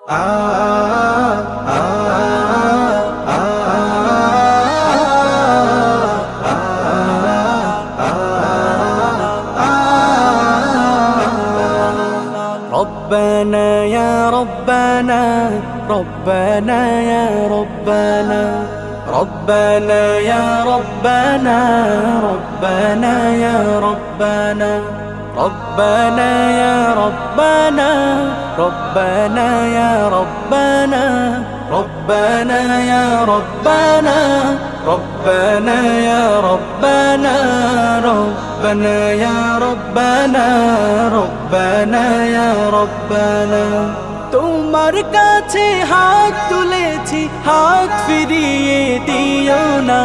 আ আ আ ربنا يا ربنا ربنا يا ربنا ربنا يا ربنا ربنا يا ربنا ربنا يا ربنا ربنا يا ربنا ربنا يا ربنا ربنا يا ربنا ربنا يا ربنا ربنا يا ربنا তোমার কাছে হাত তুলেছি হাত ফিরিয়ে দিও না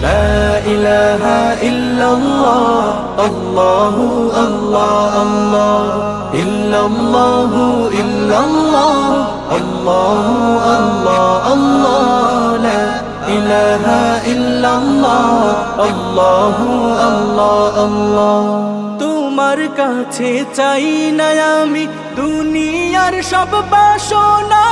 لا إله إلا الله الله الله الله إلا الله إلا الله الله الله الله لا إله إلا الله الله الله الله তোমার কাছে চাই না আমি দুনিয়ার সব বাসনা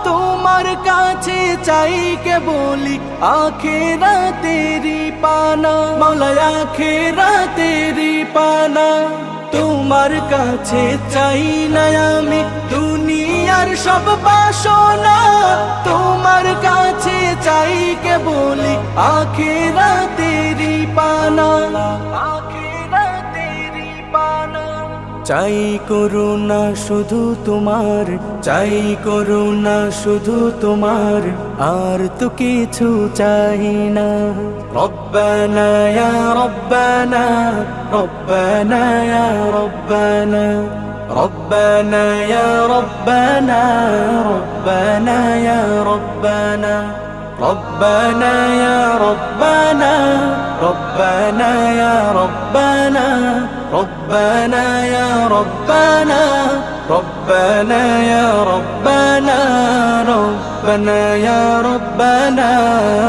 তোমার কাছে চাই কেবলি আখিরাতেরি পানা মাওলা আখিরাতেরি পানা তোমার কাছে চাই না আমি দুনিয়ার সব বাসনা তোমার কাছে চাই কেবলি আখিরাতেরি পানা চাই করুণা শুধু তোমার চাই করুণা শুধু তোমার আর তো কিছু চাই না রব্বানা ইয়া রব্বানা রব্বানা ইয়া রব্বানা রব্বানা ইয়া রব্বানা রব্বানা ইয়া রব্বানা ربنا يا ربنا ربنا يا ربنا ربنا يا ربنا ربنا يا ربنا ربنا يا ربنا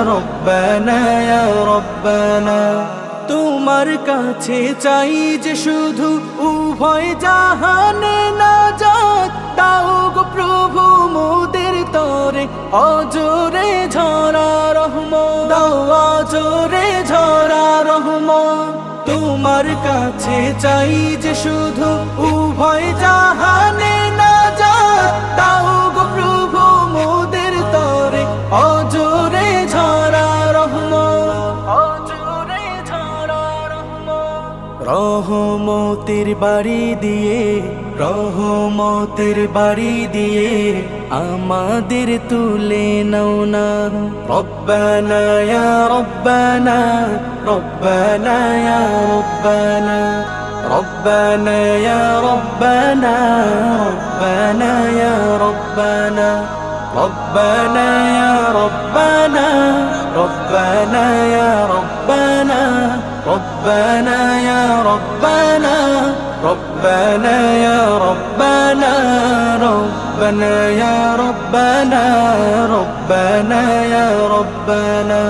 ربنا يا ربنا তোমার কাছে চাই যে শুধু উভয় জাহানে নাজাত দাও গো প্রভু মোদের তরে অজরে ঝরা রহমত দাও অজরে ঝরা রহমত তোমার কাছে চাই যে শুধু উভয় জাহানে নাজাত দাও গো প্রভু মোদের তরে অজরে ঝরা রহমত অজরে ঝরা রহমত রহমতের বাড়ি দিয়ে রহমতের বাড়ি দিয়ে আমাদের তুলে নাও না রব্বানা ইয়া রব্বানা রব্বানা ইয়া রব্বানা ربنا يا ربنا ربنا يا ربنا ربنا يا ربنا ربنا يا ربنا ربنا يا ربنا ربنا يا ربنا ربنا يا ربنا ربنا يا ربنا